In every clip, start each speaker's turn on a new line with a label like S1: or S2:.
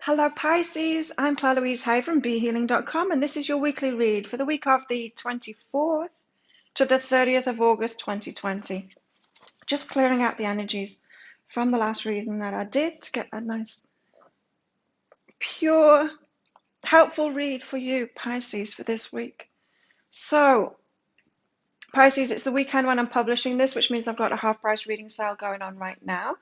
S1: Hello Pisces, I'm Claire Louise Hay from BeHealing.com and this is your weekly read for the week of the 24th to the 30th of August 2020. Just clearing out the energies from the last reading that I did to get a nice, pure, helpful read for you Pisces for this week. So Pisces, it's the weekend when I'm publishing this, which means I've got a half price reading sale going on right now.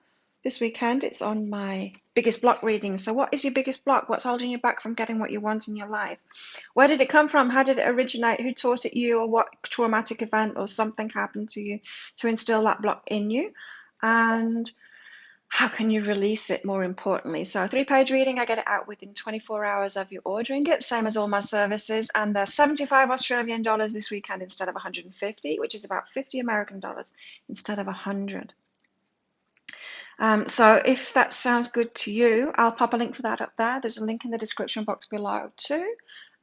S1: This weekend, it's on my biggest block reading. So what is your biggest block? What's holding you back from getting what you want in your life? Where did it come from? How did it originate? Who taught it you? Or what traumatic event or something happened to you to instill that block in you? And how can you release it, more importantly? So a 3-page reading, I get it out within 24 hours of you ordering it, same as all my services. And they're 75 Australian dollars this weekend instead of 150, which is about 50 American dollars instead of 100. So if that sounds good to you, I'll pop a link for that up there. There's a link in the description box below too.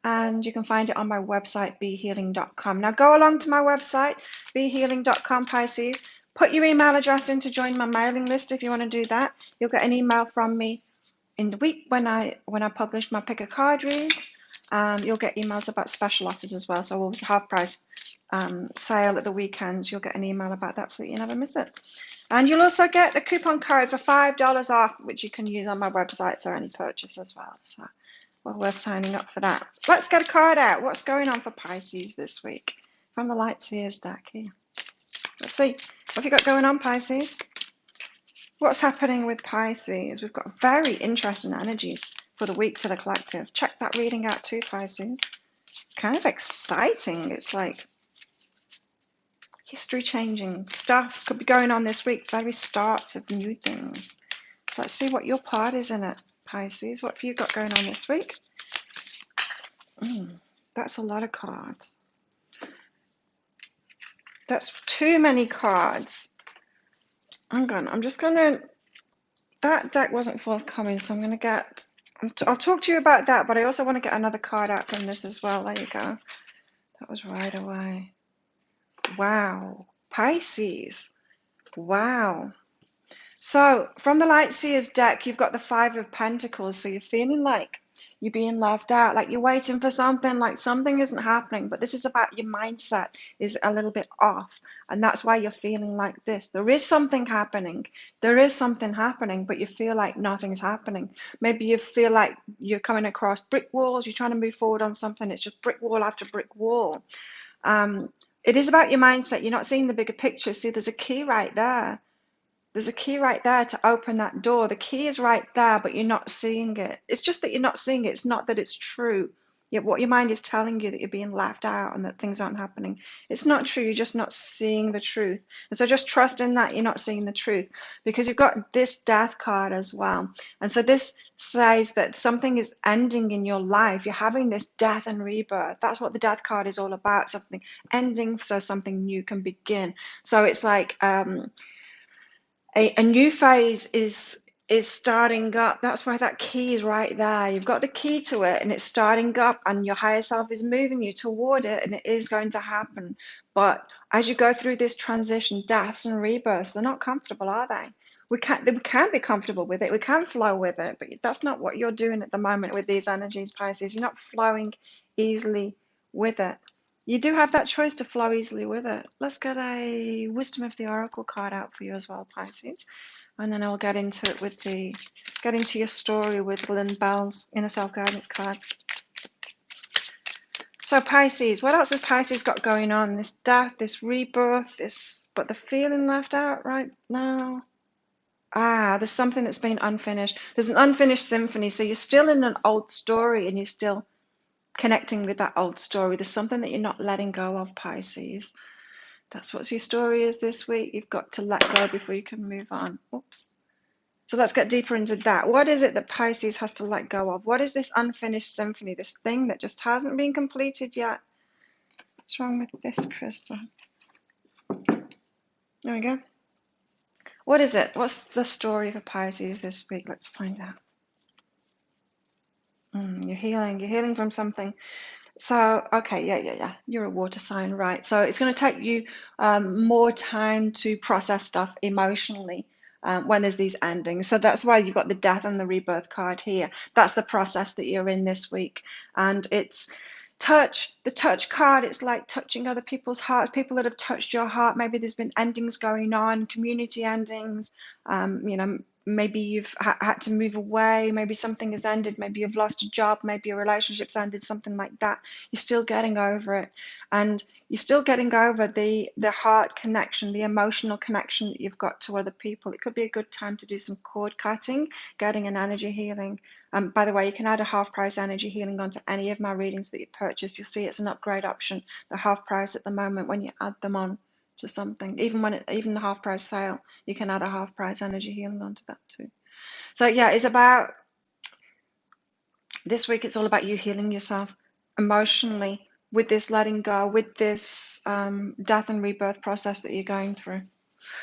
S1: And you can find it on my website, behealing.com. Now go along to my website, behealing.com, Pisces. Put your email address in to join my mailing list if you want to do that. You'll get an email from me in the week when I publish my pick a card reads. You'll get emails about special offers as well. So always a half price sale at the weekends. You'll get an email about that so that you never miss it. And you'll also get a coupon code for $5 off, which you can use on my website for any purchase as well. So well worth signing up for that. Let's get a card out. What's going on for Pisces this week? From the Light Seers deck here. Let's see. What have you got going on, Pisces? What's happening with Pisces? We've got very interesting energies for the week for the collective. Check that reading out too, Pisces. Kind of exciting. It's like history changing stuff could be going on this week. Very starts of new things. So let's see what your part is in it, Pisces. What have you got going on this week? That's a lot of cards. That's too many cards. That deck wasn't forthcoming, so I'll talk to you about that, but I also want to get another card out from this as well. There you go. That was right away. Wow. Pisces. Wow. So from the Light Seers deck, you've got the 5 of Pentacles, so you're feeling like you're being left out, like you're waiting for something, like something isn't happening, but this is about your mindset is a little bit off, and that's why you're feeling like this. There is something happening, but you feel like nothing's happening. Maybe you feel like you're coming across brick walls, you're trying to move forward on something, it's just brick wall after brick wall. It is about your mindset. You're not seeing the bigger picture. See, there's a key right there. There's a key right there to open that door. The key is right there, but you're not seeing it. It's just that you're not seeing it. It's not that it's true. Yet what your mind is telling you that you're being left out and that things aren't happening. It's not true. You're just not seeing the truth. And so just trust in that you're not seeing the truth, because you've got this death card as well. And so this says that something is ending in your life. You're having this death and rebirth. That's what the death card is all about. Something ending so something new can begin. So it's like a new phase is starting up. That's why that key is right there. You've got the key to it and it's starting up, and your higher self is moving you toward it, and it is going to happen. But as you go through this transition, deaths and rebirths, they're not comfortable, are they? We can't be comfortable with it. We can flow with it, but that's not what you're doing at the moment with these energies, Pisces. You're not flowing easily with it. You do have that choice to flow easily with it. Let's get a Wisdom of the Oracle card out for you as well, Pisces. And then I'll get into it with get into your story with Lynn Bell's Inner Self-Guidance card. So Pisces, what else has Pisces got going on? This death, this rebirth, but the feeling left out right now. There's something that's been unfinished. There's an unfinished symphony. So you're still in an old story and you're still connecting with that old story. There's something that you're not letting go of, Pisces. That's what your story is this week. You've got to let go before you can move on. Oops. So let's get deeper into that. What is it that Pisces has to let go of? What is this unfinished symphony, this thing that just hasn't been completed yet? What's wrong with this crystal? There we go. What is it? What's the story for Pisces this week? Let's find out. You're healing from something. So, okay, yeah. You're a water sign, right? So it's going to take you more time to process stuff emotionally. when there's these endings. So that's why you've got the death and the rebirth card here. That's the process that you're in this week. And it's the touch card. It's like touching other people's hearts, people that have touched your heart. Maybe there's been endings going on, community endings. Maybe you've had to move away. Maybe something has ended. Maybe you've lost a job. Maybe your relationship's ended, something like that. You're still getting over it. And you're still getting over the heart connection, the emotional connection that you've got to other people. It could be a good time to do some cord cutting, getting an energy healing. By the way, you can add a half price energy healing onto any of my readings that you purchase. You'll see it's an upgrade option. They're half price at the moment when you add them on to something. Even the half price sale, you can add a half price energy healing onto that too. So yeah, it's about this week. It's all about you healing yourself emotionally with this letting go, with this death and rebirth process that you're going through.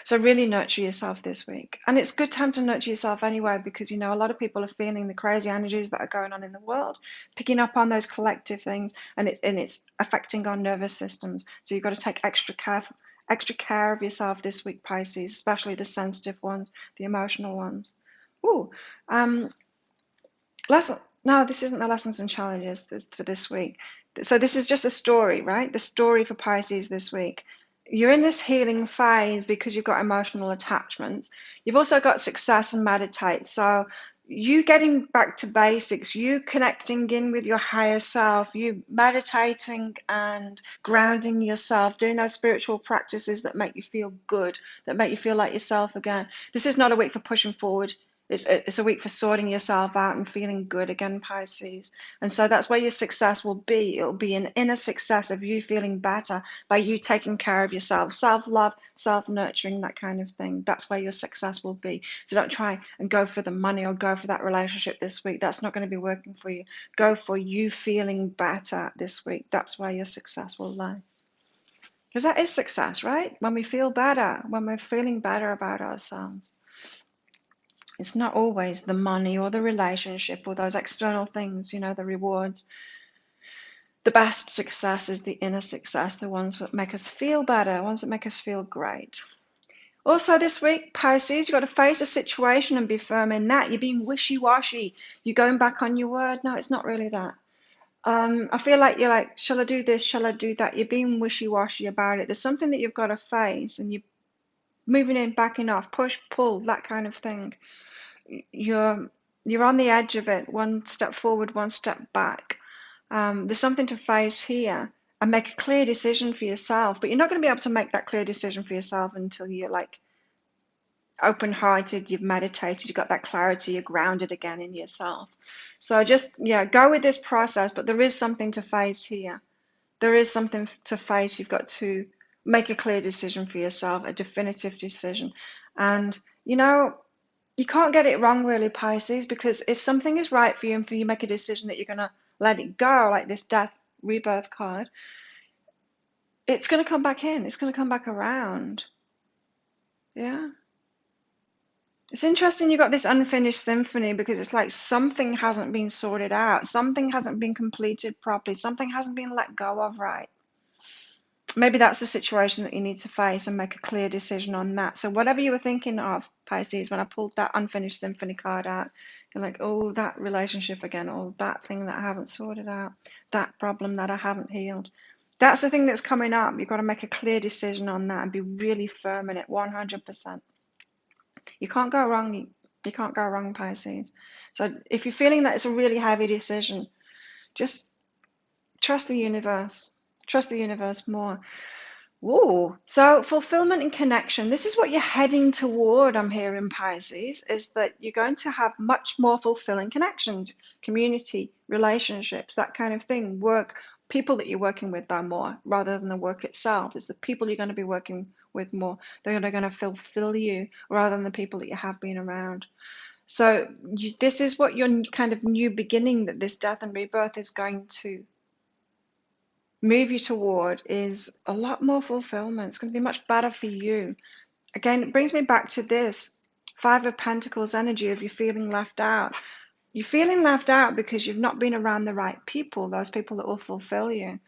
S1: So really nurture yourself this week. And it's a good time to nurture yourself anyway, because, a lot of people are feeling the crazy energies that are going on in the world, picking up on those collective things, and it's affecting our nervous systems. So you've got to take extra care of yourself this week, Pisces, especially the sensitive ones, the emotional ones. Ooh, no, this isn't the lessons and challenges for this week. So this is just a story, right? The story for Pisces this week. You're in this healing phase because you've got emotional attachments. You've also got success and meditate. So you getting back to basics, you connecting in with your higher self, you meditating and grounding yourself, doing those spiritual practices that make you feel good, that make you feel like yourself again. This is not a week for pushing forward. It's a week for sorting yourself out and feeling good again, Pisces. And so that's where your success will be. It'll be an inner success of you feeling better by you taking care of yourself, self-love, self-nurturing, that kind of thing. That's where your success will be. So don't try and go for the money or go for that relationship this week. That's not going to be working for you. Go for you feeling better this week. That's where your success will lie. Because that is success, right? When we feel better, when we're feeling better about ourselves. It's not always the money or the relationship or those external things, the rewards. The best success is the inner success, the ones that make us feel better, ones that make us feel great. Also this week, Pisces, you've got to face a situation and be firm in that. You're being wishy-washy. You're going back on your word. No, it's not really that. I feel like you're like, shall I do this? Shall I do that? You're being wishy-washy about it. There's something that you've got to face, and you're moving in, backing off, push, pull, that kind of thing. You're on the edge of it, one step forward, one step back. There's something to face here and make a clear decision for yourself, but you're not going to be able to make that clear decision for yourself until you're like open-hearted, you've meditated, you've got that clarity, you're grounded again in yourself. So just go with this process, but there is something to face here. There is something to face. You've got to make a clear decision for yourself, a definitive decision. And you can't get it wrong, really, Pisces, because if something is right for you and you make a decision that you're going to let it go, like this death rebirth card, it's going to come back in. It's going to come back around. Yeah. It's interesting you got this unfinished symphony, because it's like something hasn't been sorted out. Something hasn't been completed properly. Something hasn't been let go of right. Maybe that's the situation that you need to face and make a clear decision on that. So whatever you were thinking of, Pisces, when I pulled that unfinished symphony card out, you're like, oh, that relationship again, or that thing that I haven't sorted out, that problem that I haven't healed. That's the thing that's coming up. You've got to make a clear decision on that and be really firm in it, 100%. You can't go wrong. You can't go wrong, Pisces. So if you're feeling that it's a really heavy decision, just trust the universe. Trust the universe more. Whoa. So fulfillment and connection. This is what you're heading toward, I'm hearing, Pisces, is that you're going to have much more fulfilling connections, community, relationships, that kind of thing, work, people that you're working with though more, rather than the work itself. It's the people you're going to be working with more. They're going to fulfill you rather than the people that you have been around. So this is what your kind of new beginning that this death and rebirth is going to move you toward, is a lot more fulfillment. It's going to be much better for you. Again, it brings me back to this Five of Pentacles energy of you feeling left out. You're feeling left out because you've not been around the right people, those people that will fulfill you.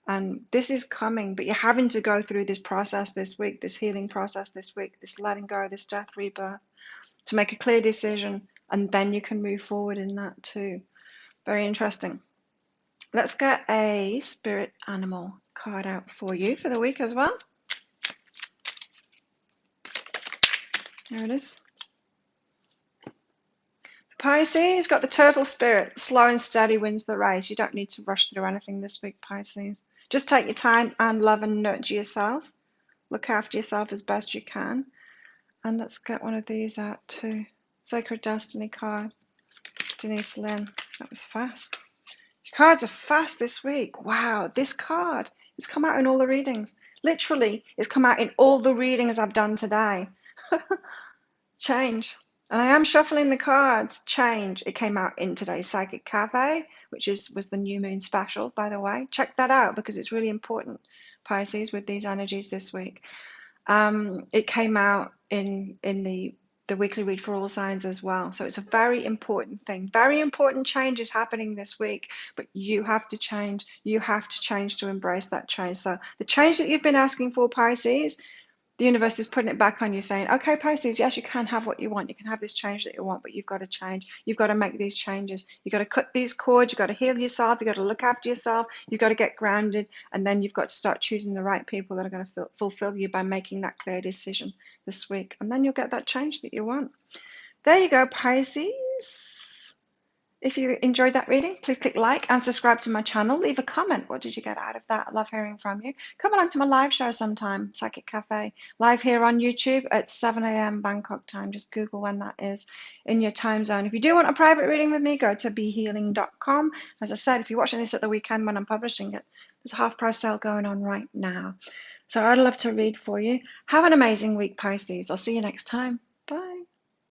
S1: And this is coming, but you're having to go through this process this week, this healing process this week, this letting go, this death rebirth. to make a clear decision, and then you can move forward in that too. Very interesting. Let's get a spirit animal card out for you for the week as well. There it is. Pisces, got the turtle spirit. Slow and steady wins the race. You don't need to rush through anything this week, Pisces. Just take your time and love and nurture yourself. Look after yourself as best you can. And let's get one of these out too. Sacred Destiny card. Denise Lynn. That was fast. Your cards are fast this week. Wow, this card has come out in all the readings. Literally, it's come out in all the readings I've done today. Change. And I am shuffling the cards. Change. It came out in today's Psychic Cafe, which was the new moon special, by the way. Check that out because it's really important, Pisces, with these energies this week. It came out in the weekly read for all signs as well. So it's a very important thing. Very important change is happening this week, but you have to change. You have to change to embrace that change. So the change that you've been asking for, Pisces, the universe is putting it back on you, saying, okay, Pisces, yes, you can have what you want. You can have this change that you want, but you've got to change. You've got to make these changes. You've got to cut these cords. You've got to heal yourself. You've got to look after yourself. You've got to get grounded. And then you've got to start choosing the right people that are going to fulfill you by making that clear decision this week. And then you'll get that change that you want. There you go, Pisces. If you enjoyed that reading, please click like and subscribe to my channel. Leave a comment. What did you get out of that? I love hearing from you. Come along to my live show sometime, Psychic Cafe, live here on YouTube at 7 a.m. Bangkok time. Just Google when that is in your time zone. If you do want a private reading with me, go to behealing.com. As I said, if you're watching this at the weekend when I'm publishing it, there's a half price sale going on right now. So I'd love to read for you. Have an amazing week, Pisces. I'll see you next time.